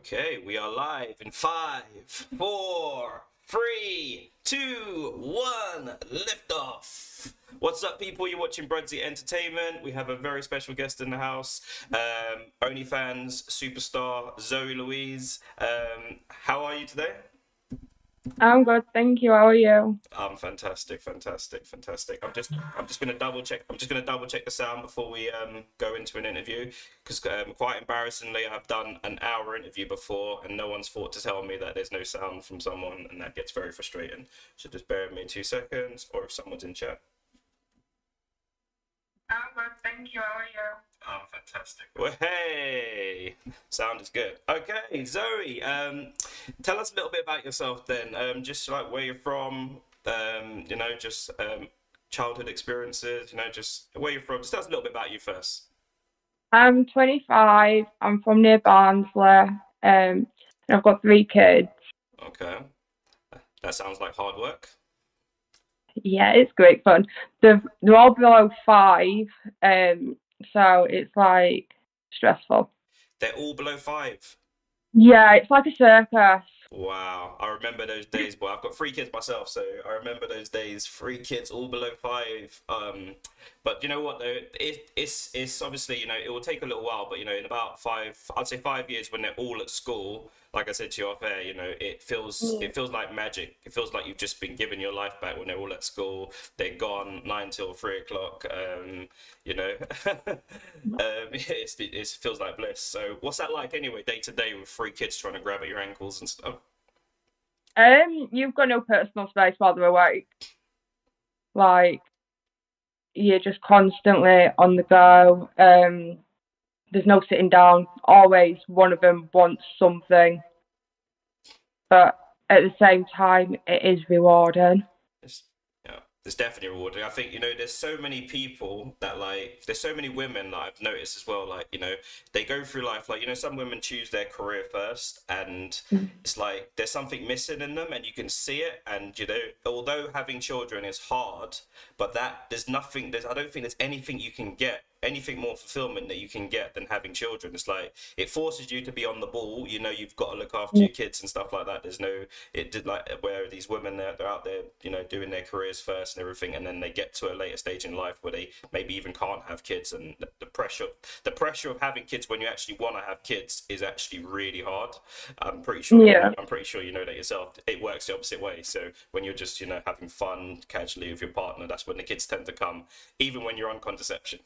Okay, we are live in five, four, three, two, one, lift off. What's up, people? You're watching Brudsy Entertainment. We have a very special guest in the house, OnlyFans superstar Zoe Louise. How are you today? I'm good, thank you. How are you? Fantastic, fantastic, fantastic. I'm just gonna double check. I'm just gonna double check the sound before we go into an interview because quite embarrassingly, I've done an hour interview before and no one's thought to tell me that there's no sound from someone, and that gets very frustrating. So just bear with me 2 seconds, or if someone's in chat. I'm good, thank you. How are you? Oh, fantastic. Well, hey, sound is good. Okay, Zoe, tell us a little bit about yourself then. Just like where you're from, just childhood experiences, just where you're from. Just tell us a little bit about you first. I'm 25. I'm from near Barnsley. And I've got 3 kids. Okay, that sounds like hard work. Yeah, it's great fun. They're all below 5. So it's like stressful. They're all below 5. Yeah, it's like a circus. Wow, I remember those days, boy. I've got 3 kids myself, so I remember those days. 3 kids, all below 5. But you know what though? It's obviously it will take a little while, but in about I'd say 5 years when they're all at school. Like I said to you off air, Yeah. it feels like magic. It feels like you've just been given your life back when they're all at school. They're gone 9 till 3 o'clock. It feels like bliss. So what's that like anyway, day to day with 3 kids trying to grab at your ankles and stuff? You've got no personal space while they're awake. Like you're just constantly on the go. There's no sitting down. Always one of them wants something, but at the same time, it is rewarding. It's, yeah, it's definitely rewarding. I think, there's so many people that there's so many women that I've noticed as well. Like, they go through life, like, some women choose their career first, and it's like there's something missing in them, and you can see it. And, although having children is hard, but I don't think there's anything you can get. Anything more fulfillment that you can get than having children. It's like it forces you to be on the ball. You've got to look after your kids and stuff like that. There's no, it did like where these women they're out there, doing their careers first and everything, and then they get to a later stage in life where they maybe even can't have kids, and the pressure of having kids when you actually want to have kids is actually really hard. Yeah, I'm pretty sure you know that yourself. It works the opposite way. So when you're just having fun casually with your partner, that's when the kids tend to come, even when you're on contraception.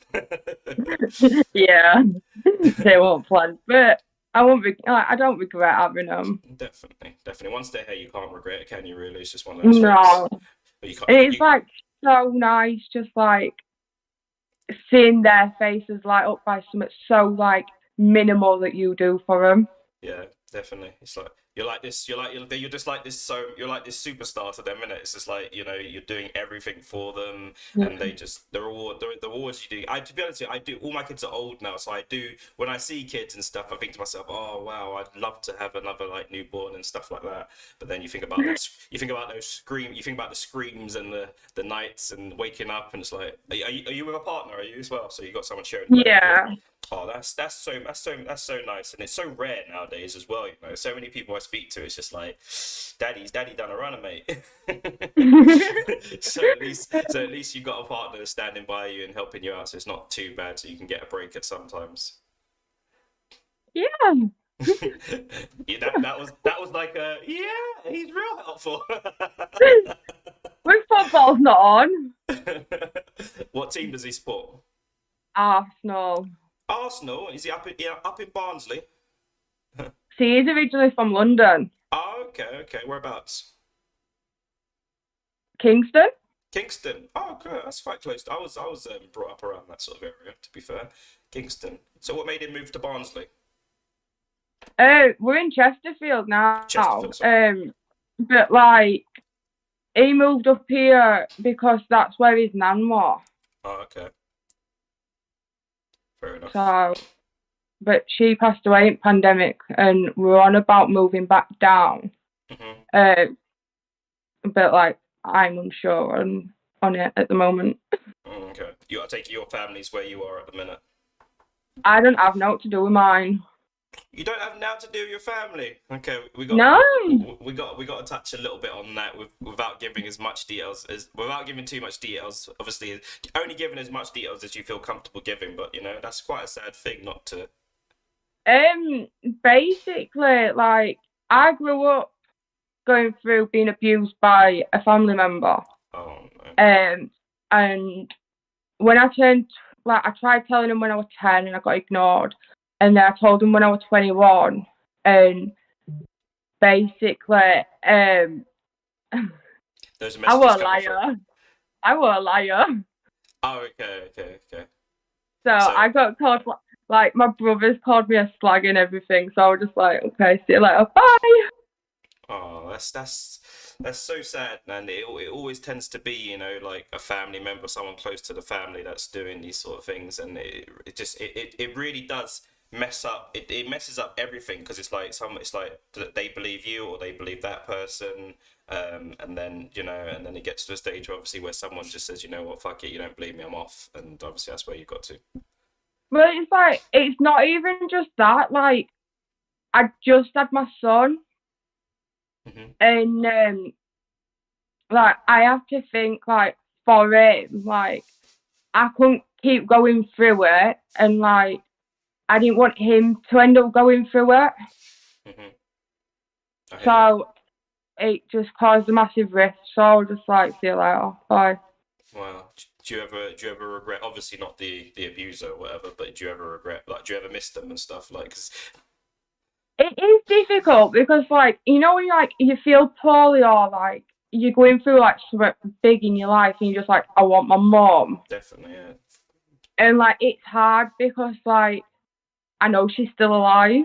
yeah, they won't plan, but I won't be. I don't regret having them. Definitely, definitely. Once they're here, you can't regret it, can you? Really, it's just one of those things. No, But you can't. it's like so nice, just like seeing their faces light up by something so like minimal that you do for them. Yeah, definitely. It's like you're like this. You're just like this. So you're like this superstar to them, innit? It's just like you're doing everything for them, and they just the rewards you do. To be honest, with you, I do. All my kids are old now, so I do. When I see kids and stuff, I think to myself, oh wow, I'd love to have another like newborn and stuff like that. But then you think about those. You think about those scream. You think about the screams and the nights and waking up, and it's like, are you with a partner? Are you as well? So you got someone sharing the bed with you. Yeah, Oh, that's so nice, and it's so rare nowadays as well. So many people I speak to, it's just like, daddy done a runner, mate. So at least you've got a partner standing by you and helping you out, so it's not too bad. So you can get a break at sometimes. yeah. Yeah, that was like a yeah, he's real helpful. When football's not on, What team does he support? Arsenal. Arsenal. Is he up in Barnsley? See, he's originally from London, Oh, okay, okay. Whereabouts? Kingston. Kingston. Oh, okay, that's quite close. I was brought up around that sort of area. To be fair, Kingston. So what made him move to Barnsley? We're in Chesterfield now. Chesterfield. Sorry. But like he moved up here because that's where his nan was. Oh, okay. Fair enough. So, but she passed away in pandemic, and we're on about moving back down. Hmm. Uh, but like I'm unsure on it at the moment. Okay. I take it your family's where you are at the minute. I don't have nothing to do with mine. You don't have now to do with your family. Okay, No. we got to touch a little bit on that without giving as much details as without giving too much details. Obviously, only giving as much details as you feel comfortable giving. But you know that's quite a sad thing not to. Um, Basically, like I grew up going through being abused by a family member. Oh no. Um, and when I turned, like, I tried telling him when I was 10 and I got ignored. And then I told him when I was 21. And basically, Those I messages was a coming through. liar. I was a liar. Oh, okay, okay, okay. So So, I got called, like, my brothers called me a slag and everything. So I was just like, okay, see you later. Bye. oh, that's so sad, and it always tends to be, you know, like a family member, someone close to the family that's doing these sort of things, and it really does mess up. It messes up everything because it's like they believe you or they believe that person, and then you know, and then it gets to a stage obviously where someone just says, you know what, fuck it, you don't believe me, I'm off, and obviously that's where you got to. But it's like, it's not even just that. Like, I just had my son. Hmm. And, like, I have to think, like, for him, like, I couldn't keep going through it. And, like, I didn't want him to end up going through it. Hmm. I hear you. So it just caused a massive rift. So I was just like, see you later. Bye. Wow. Do you ever regret? Obviously not the abuser or whatever, but do you ever regret? Like, do you ever miss them and stuff? Like, 'cause It is difficult because, like, you know, when you like you feel poorly or like you're going through like something big in your life and you're just like, I want my mom. definitely, yeah. And like it's hard because like I know she's still alive.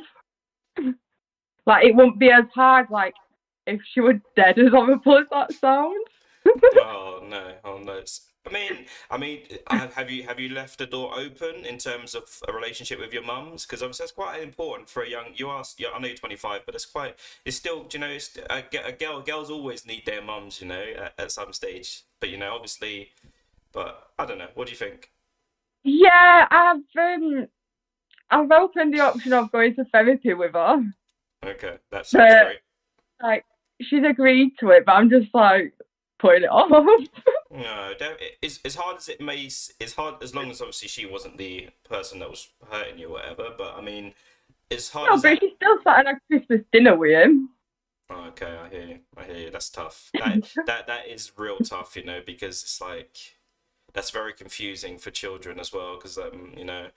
Like it wouldn't be as hard like if she were dead as horrible as that sounds. Oh no, oh no. Have you left the door open in terms of a relationship with your mums? Because obviously that's quite important for a young. You asked, yeah, I know you're 25, but it's still, you know, girls always need their mums, you know, at some stage. But you know, obviously, but I don't know. What do you think? Yeah, I've opened the option of going to therapy with her. Okay, that sounds But great. like she's agreed to it, but I'm just like putting it off. No, as hard as it may, it's hard as long as obviously she wasn't the person that was hurting you, or whatever. But I mean, as hard No, as but that. she's still sat at a Christmas dinner with him. Oh, okay, I hear you. I hear you. That's tough. That is real tough, you know, because it's like that's very confusing for children as well. Because you know,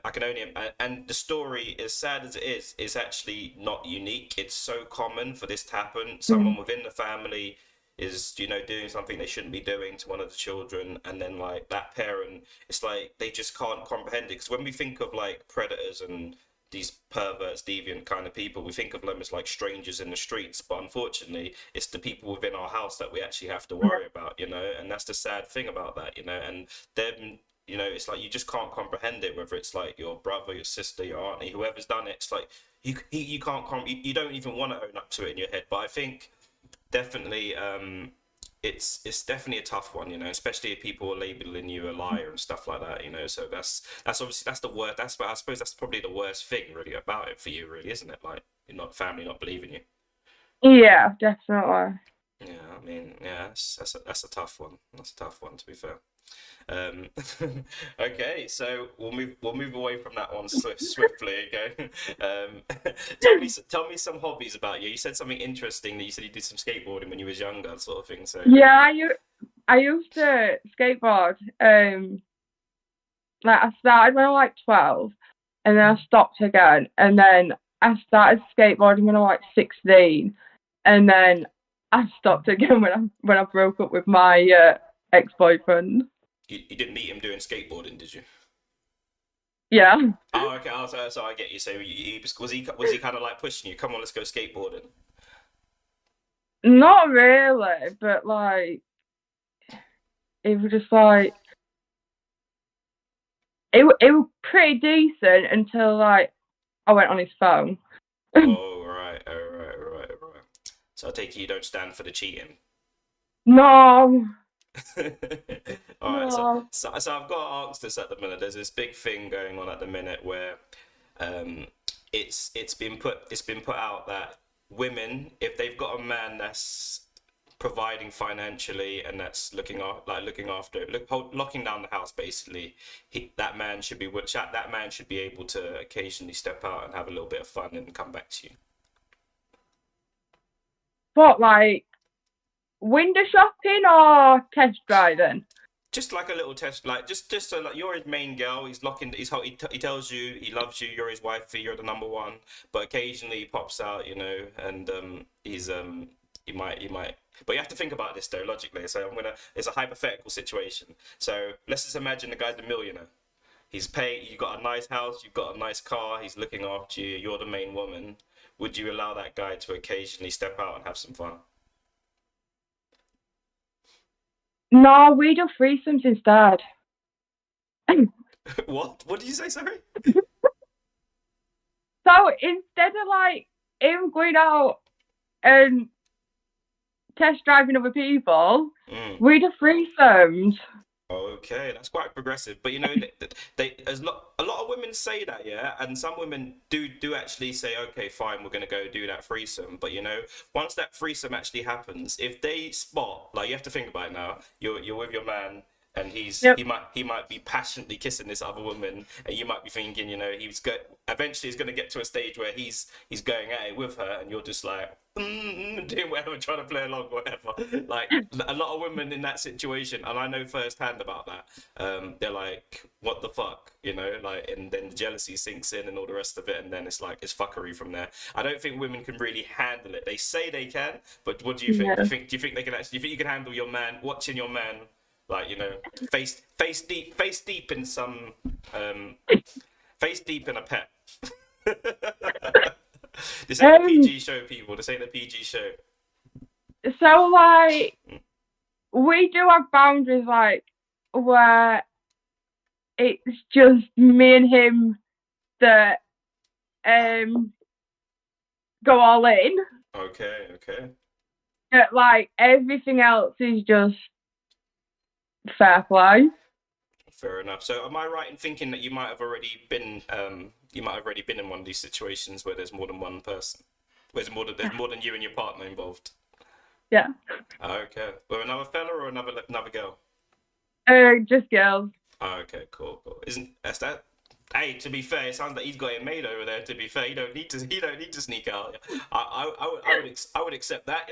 I can only and the story, as sad as it is actually not unique. It's so common for this to happen. Someone Mm. within the family is, you know, doing something they shouldn't be doing to one of the children, and then like that parent, it's like they just can't comprehend it. Because when we think of like predators and these perverts, deviant kind of people, we think of them as like strangers in the streets, but unfortunately, it's the people within our house that we actually have to worry about, you know, and that's the sad thing about that, you know, and them, you know, it's like you just can't comprehend it, whether it's like your brother, your sister, your auntie, whoever's done it, it's like you can't, you don't even want to own up to it in your head, but I think definitely it's definitely a tough one, you know, especially if people are labeling you a liar and stuff like that, you know. So that's obviously that's the worst. That's I suppose that's probably the worst thing really about it for you, really, isn't it? Like you're not family not believing you. Yeah, definitely. Yeah, I mean, yeah, that's a tough one. That's a tough one to be fair. Um, okay, so we'll move away from that one swiftly. Okay, tell me some hobbies about you. You said something interesting that you said you did some skateboarding when you was younger, sort of thing. So Yeah, I used to skateboard. Like I started when I was like 12, and then I stopped again, and then I started skateboarding when I was like 16, and then I stopped again when I broke up with my ex boyfriend. you didn't meet him doing skateboarding, did you? Yeah, Oh, okay. Oh, so I get you. So was he kind of like pushing you? Come on, let's go skateboarding. not really, but like it was just like it was pretty decent until like I went on his phone. Oh right, oh right, right, right. So I take it you don't stand for the cheating. No, All right, no. so I've got to ask this at the minute. There's this big thing going on at the minute where um, it's been put out that women, if they've got a man that's providing financially and that's looking after locking down the house basically, that man should be that man should be able to occasionally step out and have a little bit of fun and come back to you. But like window shopping or test driving? Just like a little test, like just so like you're his main girl. He's locking. He tells you he loves you. You're his wifey. You're the number one. But occasionally he pops out, and he might. But you have to think about this though logically. So It's a hypothetical situation. So let's just imagine the guy's a millionaire. He's paid. You got a nice house. You've got a nice car. He's looking after you. You're the main woman. Would you allow that guy to occasionally step out and have some fun? No, we do threesomes instead. What? What did you say? Sorry. So instead of like him going out and test driving other people, Mm. we do threesomes. Okay, that's quite progressive. But a lot of women say that, yeah, and some women do actually say, okay, fine, we're gonna go do that threesome. But once that threesome actually happens, if they spot, like, you have to think about it now. You're with your man, and Yep. he might be passionately kissing this other woman, and you might be thinking, eventually he's gonna get to a stage where he's going at it with her, and you're just like doing whatever, trying to play along, whatever. Like a lot of women in that situation, and I know firsthand about that. They're like, "What the fuck," like, and then the jealousy sinks in and all the rest of it, and then it's like it's fuckery from there. I don't think women can really handle it. They say they can, but what do you think? Yeah. Do you think they can actually? Do you think you can handle your man watching your man? Like, face deep in some face deep in a pet. This ain't a PG show, people. This ain't a PG show. So like we do have boundaries like where it's just me and him that go all in. Okay, okay. But like everything else is just fair play. Fair enough. So am I right in thinking that you might have already been in one of these situations where there's more than one person? Where there's more than you and your partner involved? Yeah. Okay. With another fella or another girl? Just girls. Okay, cool, cool. Isn't that's that? Hey, to be fair, it sounds like he's got it made over there. To be fair, he don't need to sneak out. I would accept that,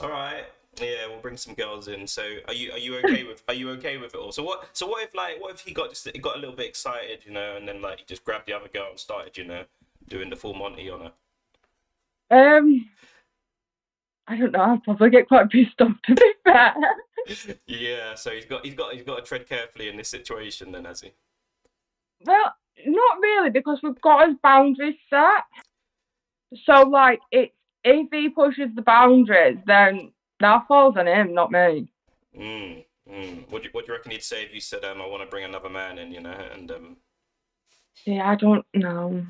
All right, yeah, we'll bring some girls in. So, are you okay with it all? What if he got a little bit excited, and then like he just grabbed the other girl and started, doing the full Monty on her. Um, I don't know. I'd probably get quite pissed off to be fair. Yeah, so he's got to tread carefully in this situation, then, has he? Well, not really because we've got his boundaries set. So like it's if he pushes the boundaries, then that falls on him, not me. Mm, what do you reckon he'd say if you said, I want to bring another man in, and Yeah, I don't know.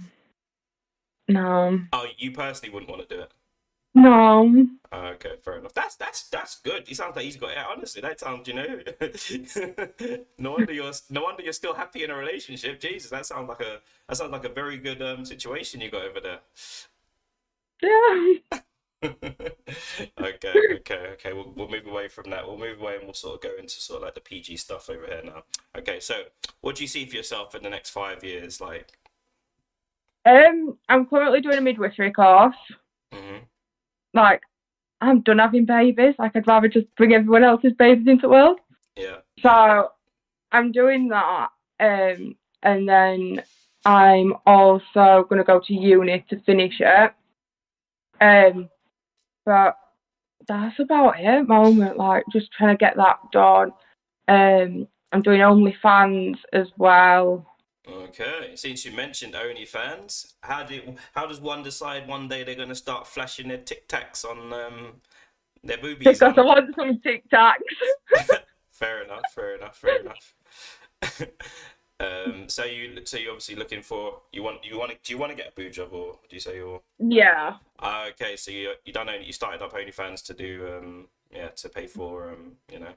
No. oh, you personally wouldn't want to do it. No. Okay, fair enough. That's good. He sounds like he's got. Yeah, honestly, that sounds. No wonder you're still happy in a relationship. Jesus, that sounds like a very good situation you got over there. Yeah. Okay. We'll move away from that. We'll move away and we'll sort of go into sort of like the PG stuff over here now. Okay, so what do you see for yourself in the next 5 years? Like, I'm currently doing a midwifery course. hmm Like, I'm done having babies. Like, I'd rather just bring everyone else's babies into the world. yeah, So, I'm doing that. And then I'm also going to go to uni to finish it. But that's about it at the moment. Like, just trying to get that done. I'm doing OnlyFans as well. Okay. Since you mentioned OnlyFans, how does one decide one day they're going to start flashing their Tic Tacs on their boobies Because I on? want some TikToks. Fair enough. Fair enough. Fair enough. So you obviously looking for do you want to get a boob job, or do you say you're Yeah. okay? So you started up OnlyFans to do yeah, to pay for you know,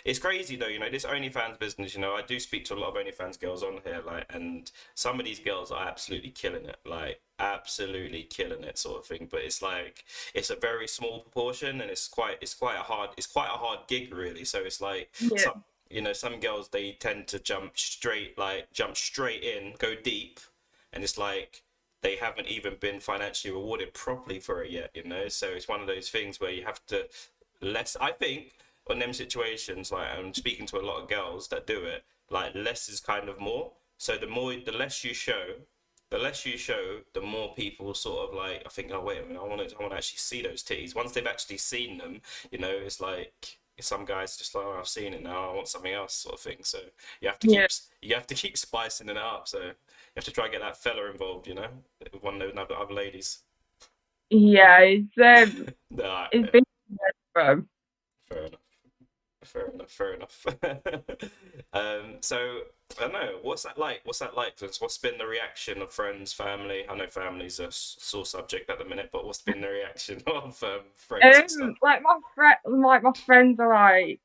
it's crazy though, you know, this OnlyFans business, you know, I do speak to a lot of OnlyFans girls on here, like, and some of these girls are absolutely killing it, like absolutely killing it sort of thing, but it's like it's a very small proportion, and it's quite a hard gig really, so it's like Yeah. some, you know, some girls, they tend to jump straight in, go deep, and it's like they haven't even been financially rewarded properly for it yet, you know. So it's one of those things where you have to less. I think on them situations, like I'm speaking to a lot of girls that do it, like less is kind of more. So the less you show, the more people sort of like, I think, oh wait a minute, I want to actually see those titties. Once they've actually seen them, you know, it's like some guys just like, oh, I've seen it now, I want something else, sort of thing. So Yeah. you have to keep spicing it up. So you have to try and get that fella involved, you know, one of those other ladies. Yeah, Nah, it's been from. fair enough. Fair enough. Fair enough. So I don't know. What's that like? What's that like? What's been the reaction of friends, family? I know family's a sore subject at the minute, but what's been the reaction of friends and stuff? Like my friends are like,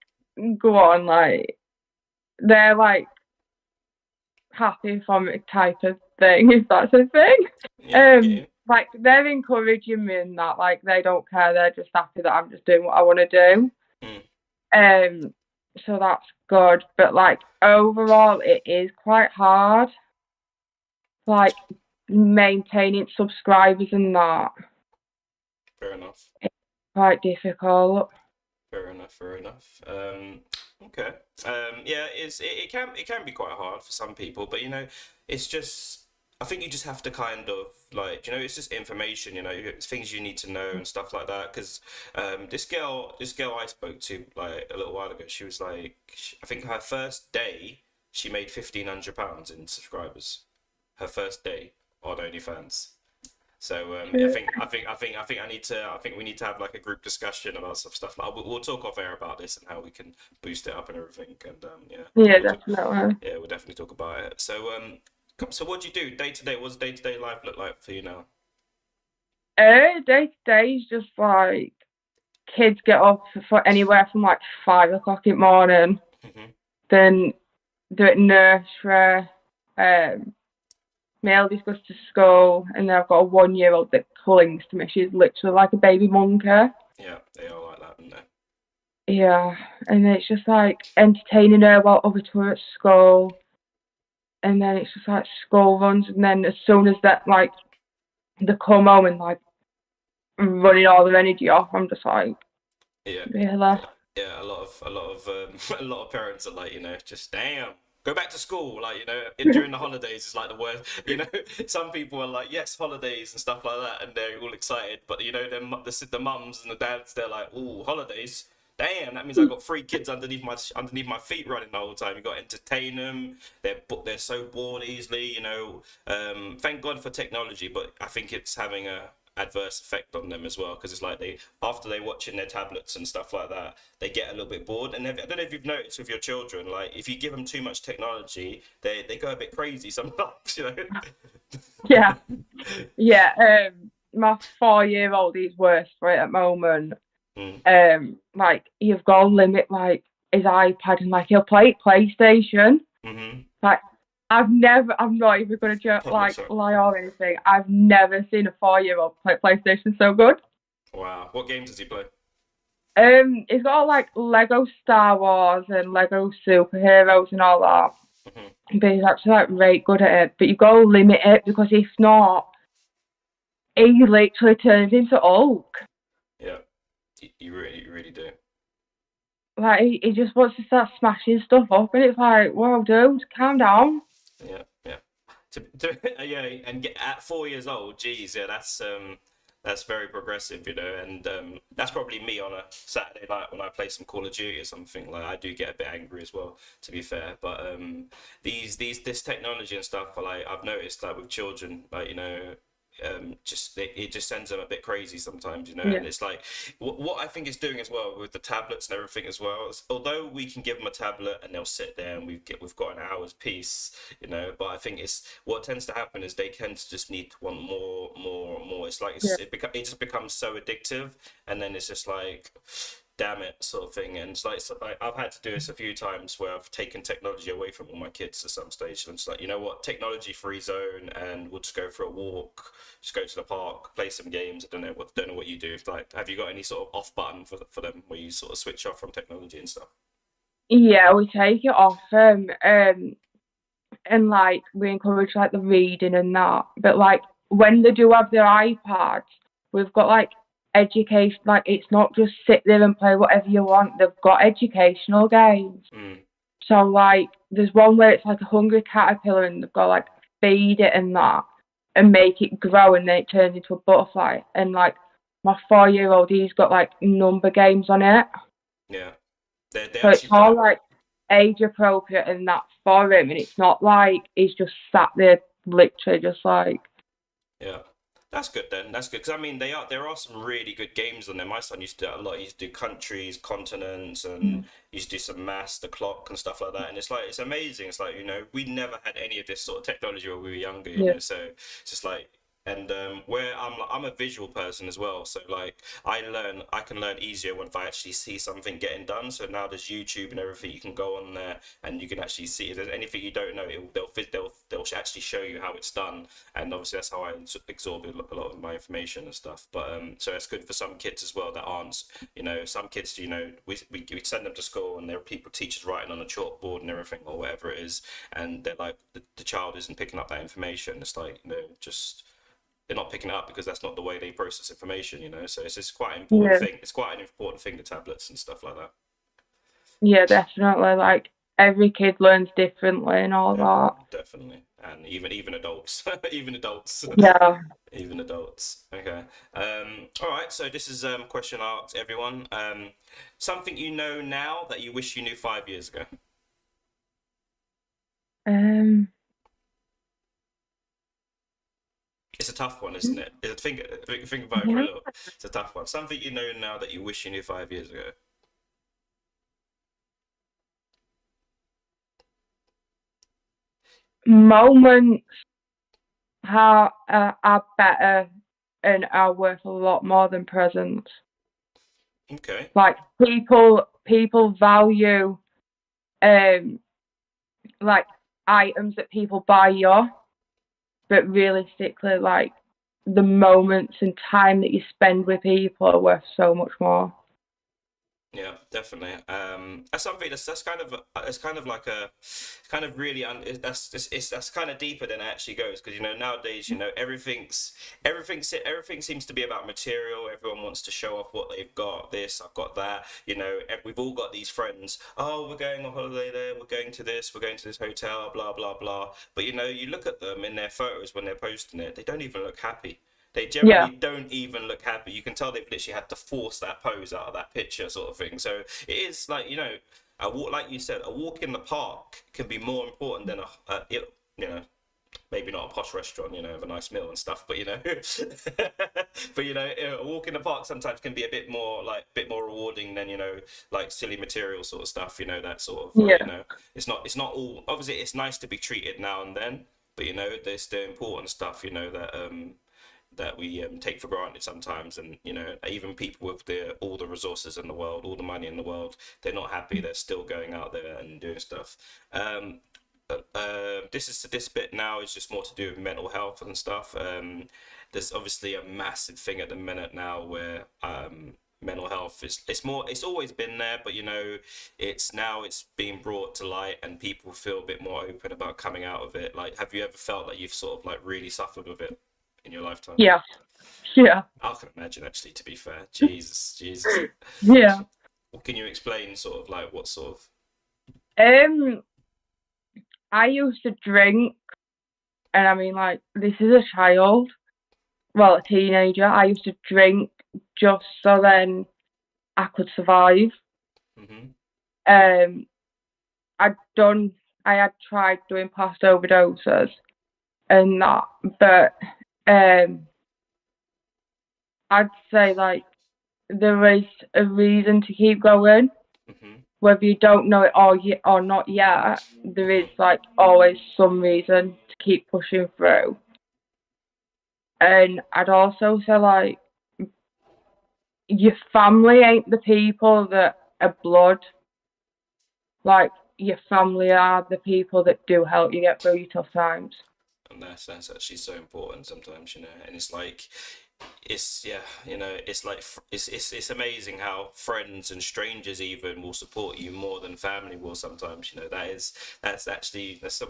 go on, like they're like happy for me type of thing, if that's a thing. Yeah, I get you. Like they're encouraging me in that, like they don't care, they're just happy that I'm just doing what I want to do. Mm, Um, so that's good. But like overall, it is quite hard, like maintaining subscribers and that. fair enough. It's quite difficult. Fair enough. Fair enough. Okay. Yeah, it can be quite hard for some people, but you know, it's just I think you just have to kind of like, you know, it's just information, you know, it's things you need to know and stuff like that. Because this girl I spoke to like a little while ago, she was like, I think her first day she made £1,500 in subscribers. Her first day on OnlyFans. So I think we need to have like a group discussion about some stuff. Like we'll talk off air about this and how we can boost it up and everything. And yeah, Yeah, definitely. yeah, we'll definitely talk about it. So so what do you do day to day? What's day to day life look like for you now? Day to day is just like kids get up for anywhere from like 5 o'clock in the morning, Hmm. then do it nursery, um, my eldest goes to school, and then I've got a 1 year old that clings to me. She's literally like a baby monkey. Yeah, they are like that, aren't they? Yeah, and it's just like entertaining her while other two are at school, and then it's just like school runs, and then as soon as that like they come home and like running all their energy off, I'm just like, Yeah, really? yeah. A lot of a lot of parents are like, you know, just damn. Go back to school, like you know, during the holidays is like the worst. You know, some people are like, yes, holidays and stuff like that, and they're all excited. But you know, the mums and the dads, they're like, oh, holidays. Damn, that means I got three kids underneath my feet running the whole time. You got to entertain them. They're so bored easily. You know, thank God for technology, but I think it's having a adverse effect on them as well, because it's like they after they watching their tablets and stuff like that, they get a little bit bored. And I don't know if you've noticed with your children, like if you give them too much technology, they go a bit crazy sometimes, you know. Yeah, yeah. My 4 year old is worse for it at the moment. Mm, Like you've got to limit like his iPad and like he'll play PlayStation. mm-hmm. Like I'm not even gonna joke, Oh, like sorry. lie or anything. I've never seen a 4 year old play PlayStation so good. Wow, what games does he play? He's got like Lego Star Wars and Lego superheroes and all that. Hmm. But he's actually like really good at it. But you got to limit it because if not, he literally turns into Hulk. Yeah, you really do. Like he just wants to start smashing stuff up, and it's like, whoa, dude, calm down. Yeah, yeah. Yeah, and get at 4 years old, geez, yeah, that's very progressive, you know, and that's probably me on a Saturday night when I play some Call of Duty or something. Like I do get a bit angry as well, to be fair. But this technology and stuff, like I've noticed, like with children, like you know, just it just sends them a bit crazy sometimes, you know. Yeah, And it's like what I think it's doing as well with the tablets and everything as well. Is, although we can give them a tablet and they'll sit there and we've got an hour's peace, you know. But I think it's what tends to happen is they tend to just need to want more, more, more. It's like yeah, it just becomes so addictive, and then it's just like damn it, sort of thing. And it's like, so, like I've had to do this a few times where I've taken technology away from all my kids at some stage. And it's like, you know what, technology free zone, and we'll just go for a walk, just go to the park, play some games. Don't know what you do. Like, have you got any sort of off button for them where you sort of switch off from technology and stuff? Yeah, we take it off and like we encourage like the reading and that. But like when they do have their iPads, we've got like education. Like it's not just sit there and play whatever you want. They've got educational games. Mm, So like there's one where it's like a hungry caterpillar and they've got like feed it and that and make it grow and then it turns into a butterfly. And like my 4 year old, he's got like number games on it. yeah, they So it's actually put all up. like age appropriate and that for him, and it's not like he's just sat there literally just like Yeah. That's good then. That's good because I mean there are some really good games on there. My son used to do that a lot. He used to do countries, continents, and he used to do some maths, the clock, and stuff like that. And it's like it's amazing. It's like we never had any of this sort of technology when we were younger. yeah, So it's just like and where I'm a visual person as well. So like I can learn easier when if I actually see something getting done. So now there's YouTube and everything. You can go on there and you can actually see if there's anything you don't know. They'll actually show you how it's done, and obviously that's how I absorb a lot of my information and stuff. But so that's good for some kids as well that aren't, some kids, we send them to school and there are people, teachers writing on a chalkboard and everything or whatever it is, and they're like the child isn't picking up that information. It's like just they're not picking it up because that's not the way they process information. So it's just quite an important yeah, thing. It's quite an important thing, the tablets and stuff like that. yeah, definitely. Like every kid learns differently and all Yeah, that. definitely. And even adults, even adults. Yeah. Even adults. Okay. All right. So this is a question I asked everyone. Something you know now that you wish you knew 5 years ago. Um. It's a tough one, isn't it? Think about it for a Yeah. little. It's a tough one. Something you know now that you wish you knew 5 years ago. Moments are better and are worth a lot more than presents. Okay. Like people value um like items that people buy you, but realistically, like the moments and time that you spend with people are worth so much more. Yeah, definitely. That's something that's kind of like a kind of really that's kind of deeper than it actually goes because nowadays everything seems to be about material. Everyone wants to show off what they've got. This I've got that. We've all got these friends. Oh, we're going on holiday there. We're going to this. We're going to this hotel. Blah blah blah. But you look at them in their photos when they're posting it. They don't even look happy. They Yeah, generally don't even look happy. You can tell they've literally had to force that pose out of that picture, sort of thing. So it is like a walk, like you said, a walk in the park can be more important than you know, maybe not a posh restaurant, have a nice meal and stuff, but but a walk in the park sometimes can be a bit more rewarding than like silly material sort of stuff. That sort of like yeah, it's not all obviously it's nice to be treated now and then, but there's the important stuff that we take for granted sometimes, and even people with all the resources in the world, all the money in the world, they're not happy. They're still going out there and doing stuff. um, this bit now is just more to do with mental health and stuff. There's obviously a massive thing at the minute now where mental health is it's always been there, but it's being brought to light and people feel a bit more open about coming out of it. Like, have you ever felt that you've sort of like really suffered with it in your lifetime? yeah, yeah, I can imagine, actually, to be fair. Jesus, Jesus. yeah. What can you explain, sort of like what sort of? Um, I used to drink, and I mean, like, this is a child, well, a teenager. I used to drink just so then I could survive. Hmm. Um, I'd done, I had tried doing past overdoses and that, but um, I'd say like there is a reason to keep going, Hmm. whether you don't know it or not yet. There is Hmm. like always some reason to keep pushing through. And I'd also say like your family ain't the people that are blood. Like your family are the people that do help you get through your tough times. And that's actually so important sometimes, you know. And it's like, it's yeah, you know, it's like it's amazing how friends and strangers even will support you more than family will sometimes. You know, that's actually it's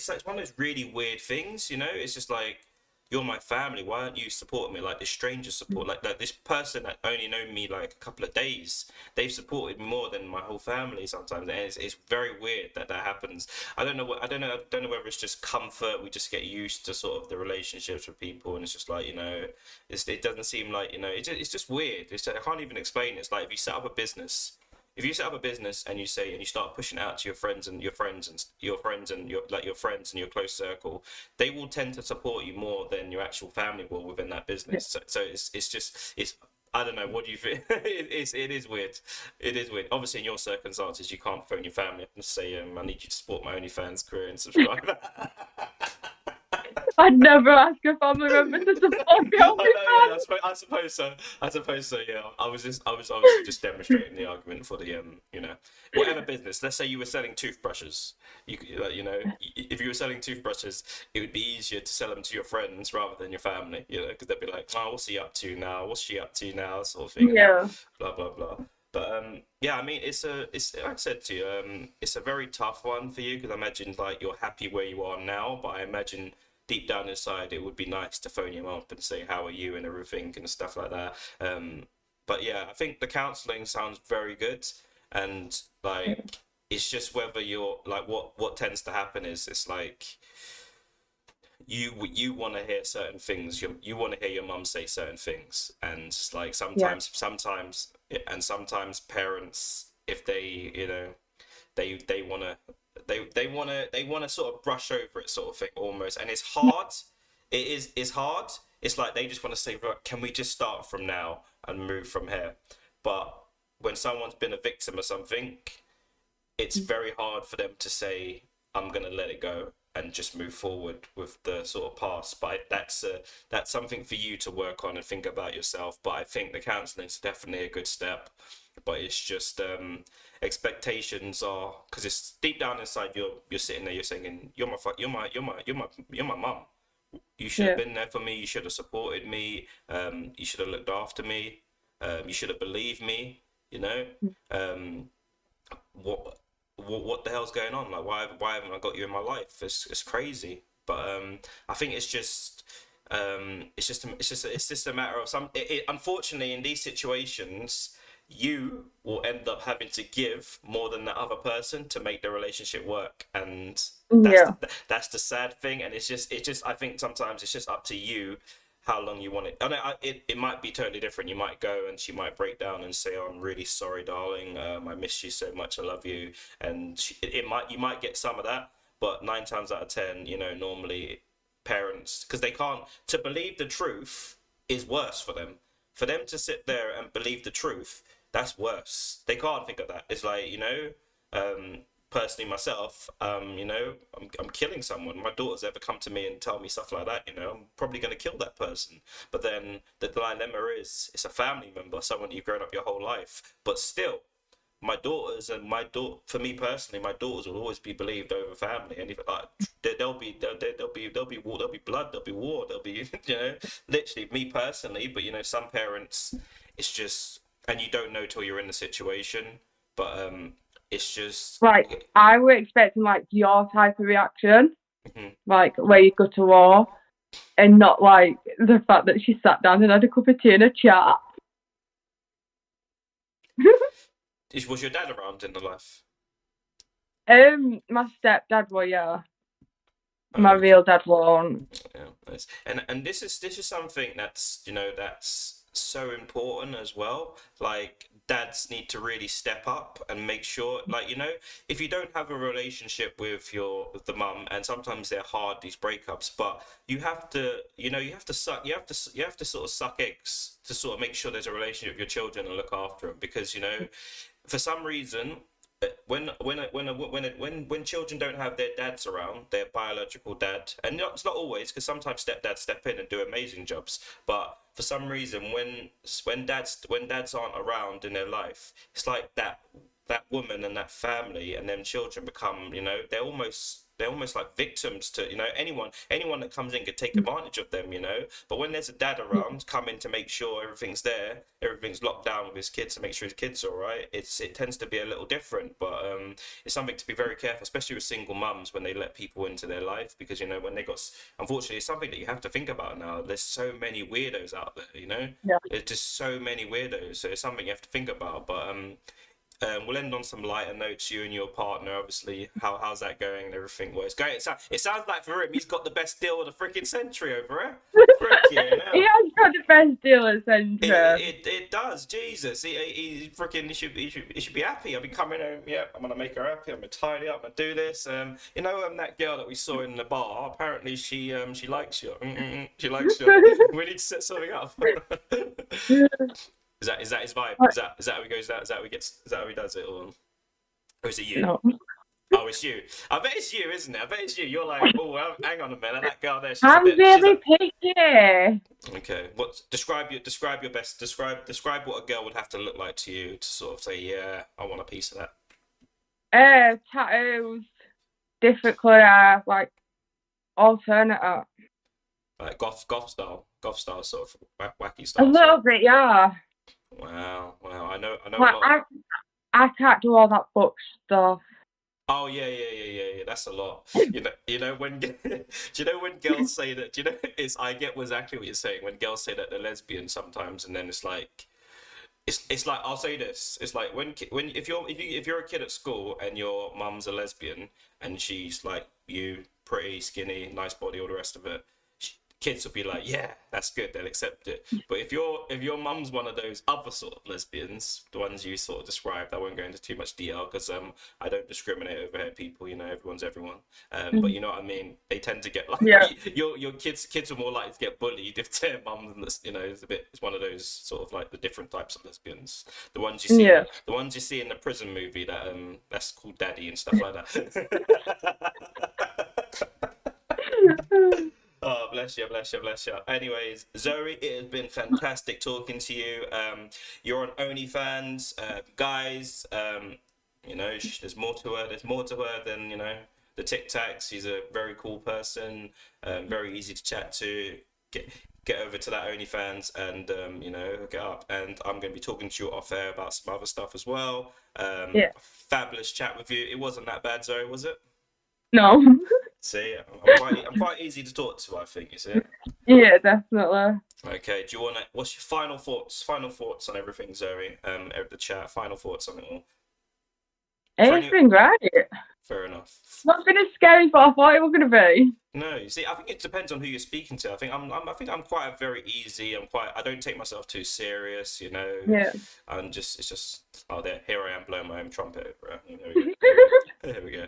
like one of those really weird things. You know, it's just like, you're my family. Why aren't you supporting me like this stranger support? Like this person that only known me like a couple of days, they've supported me more than my whole family sometimes, and it's very weird that that happens. I don't know whether it's just comfort. We just get used to sort of the relationships with people, and it's just like, you know, it doesn't seem like, you know, it's just weird. I can't even explain it. It's like, if you set up a business, if you set up a business and you say, and you start pushing it out to your friends and your friends and your friends and your like your friends and your close circle, they will tend to support you more than your actual family will within that business. So it's just it's I don't know. What do you think? It is weird. It is weird. Obviously, in your circumstances, you can't phone your family and say, I need you to support my OnlyFans career and subscribe. I'd never ask a family member to support me on I my know, yeah, fan. I suppose so. I suppose so. Yeah, I was obviously just demonstrating the argument for the you know, whatever business. Let's say you were selling toothbrushes. You know, if you were selling toothbrushes, it would be easier to sell them to your friends rather than your family. You know, because they'd be like, oh, what's he up to now? What's she up to now? Sort of thing, and Yeah, blah blah blah. But yeah, I mean, it's like I said to you, it's a very tough one for you because I imagine like you're happy where you are now, but I imagine deep down inside it would be nice to phone him up and say how are you and everything and stuff like that. But yeah, I think the counselling sounds very good, and like it's just whether you're like what tends to happen is it's like you want to hear certain things, you want to hear your mum say certain things, and like yeah, sometimes parents, if they, you know, they want to they want to sort of brush over it, sort of thing, almost, and it's hard. It's hard. It's like they just want to say, right, can we just start from now and move from here? But when someone's been a victim of something, it's very hard for them to say, I'm gonna let it go and just move forward with the sort of past. But that's something for you to work on and think about yourself. But I think the counselling is definitely a good step. But it's just expectations are, because it's deep down inside, you're sitting there, you're saying, you're my mum. You should have yeah. been there for me. You should have supported me. You should have looked after me. You should have believed me. You know. Um, what what the hell's going on? Like, why haven't I got you in my life? It's crazy. But I think it's just a matter of unfortunately, in these situations, you will end up having to give more than the other person to make the relationship work, and Yeah. that's the sad thing. And it's just I think sometimes it's just up to you how long you want it. I know it might be totally different. You might go and she might break down and say, "Oh, I'm really sorry, darling. I miss you so much. I love you." And it might, you might get some of that, but 9 times out of 10, you know, normally parents, because they can't, to believe the truth is worse for them. For them to sit there and believe the truth, that's worse. They can't think of that. It's like, you know, um, personally myself, you know, I'm killing someone. My daughter's ever come to me and tell me stuff like that, you know, I'm probably going to kill that person. But then the dilemma is, it's a family member, someone you've grown up your whole life. But still, my daughters and my daughter, for me personally, my daughters will always be believed over family. And if like, there'll be blood, there'll be war, there'll be you know, literally me personally. But you know, some parents, it's just, and you don't know till you're in the situation. But it's just. Like I were expecting like your type of reaction, Mhm. like where you go to war, and not like the fact that she sat down and had a cup of tea and a chat. Was your dad around in the life? My stepdad was, yeah. My Okay. real dad won't. Yeah, nice. And this is something that's, you know, that's so important as well. Like dads need to really step up and make sure, like, you know, if you don't have a relationship with the mum, and sometimes they're hard, these breakups, but you have to, you know, you have to sort of suck eggs to sort of make sure there's a relationship with your children and look after them, because you know, for some reason, when children don't have their dads around, their biological dad, and it's not always, because sometimes stepdads step in and do amazing jobs, but for some reason when dads aren't around in their life, it's like that woman and that family and them children become, they're almost like victims to, anyone that comes in could take advantage of them, but when there's a dad around coming to make sure everything's there, everything's locked down with his kids to make sure his kids are all right, it tends to be a little different. But it's something to be very careful, especially with single mums, when they let people into their life, because when they got, unfortunately, it's something that you have to think about now. There's so many weirdos out there. Yeah. There's just so many weirdos, so it's something you have to think about. But we'll end on some lighter notes. You and your partner, obviously, how's that going and everything? Well, it's going. It sounds like for him, he's got the best deal of the freaking century over here. Frick yeah, He now. has got the best deal at It, Centre. it does, Jesus. He freaking he should be happy. I'll be coming home. Yeah, I'm gonna make her happy. I'm gonna tidy up. I'm gonna do this. That girl that we saw in the bar. Apparently, she likes you. She likes you. We need to set something up. Is that his vibe? Is that how he goes? Is that how he gets? Is that how he does it, or is it you? No. Oh, it's you. I bet it's you, isn't it? I bet it's you. You're like, oh, well, hang on a minute. That girl there, she's a I'm bit. She's really a. picky. Okay. Describe your best. Describe what a girl would have to look like to you to sort of say, yeah, I want a piece of that. Tattoos, different colour, like alternate. Like goth style, sort of wacky A style, sort little of. bit, yeah. Wow, wow. I know a Like lot of. I can't do all that book stuff. Oh yeah, yeah, yeah, yeah, yeah. That's a lot. When do you know when girls say that? Do you know it's I get exactly what you're saying when girls say that they're lesbian sometimes, and then it's like it's like I'll say this. It's like when if you're a kid at school and your mum's a lesbian and she's like you, pretty, skinny, nice body, all the rest of it. Kids will be like, yeah, that's good. They'll accept it. But if your mum's one of those other sort of lesbians, the ones you sort of described, I won't go into too much detail because I don't discriminate over here people. Everyone's everyone. But you know what I mean. They tend to get like Yeah, your kids are more likely to get bullied if their mum, it's one of those sort of like the different types of lesbians. The ones you see in yeah. the prison movie that's called Daddy and stuff like that. Oh, bless you, bless you, bless you. Anyways, Zoe, it has been fantastic talking to you. You're on OnlyFans, guys. There's more to her. There's more to her than the Tic Tacs. She's a very cool person, very easy to chat to. Get over to that OnlyFans and hook it up. And I'm going to be talking to you off air about some other stuff as well. Yeah. Fabulous chat with you. It wasn't that bad, Zoe, was it? No. See, I'm quite easy to talk to, I think, you see. Yeah, definitely. Okay, do you want to, what's your final thoughts? Final thoughts on everything, Zoe? The chat, final thoughts on it all. For It's any, been great. fair enough. Not been as scary as what I thought it was gonna be. No, you see, I think it depends on who you're speaking to. I think I'm quite a very easy. I don't take myself too serious. Yeah. It's just, oh, here I am blowing my own trumpet. There we go. There we go.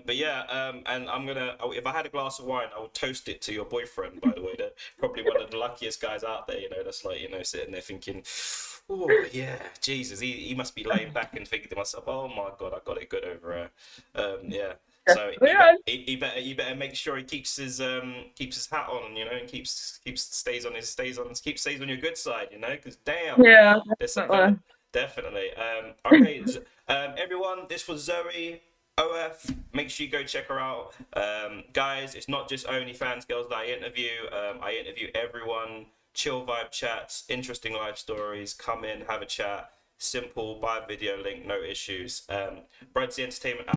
But yeah, and if I had a glass of wine, I would toast it to your boyfriend, by the way. They're probably one of the luckiest guys out there, that's like, sitting there thinking, oh, yeah, Jesus, he must be laying back and thinking to myself, oh my God, I got it good over here. Yeah. So Yeah. he better make sure he keeps his hat on, and stays on your good side, because damn, Yeah, there's some fella. definitely. Definitely. Okay, everyone, this was Zoe OF. Make sure you go check her out. Guys, it's not just OnlyFans girls that I interview. I interview everyone. Chill vibe chats, interesting life stories. Come in, have a chat. Simple, buy a video link, no issues. Breadsy Entertainment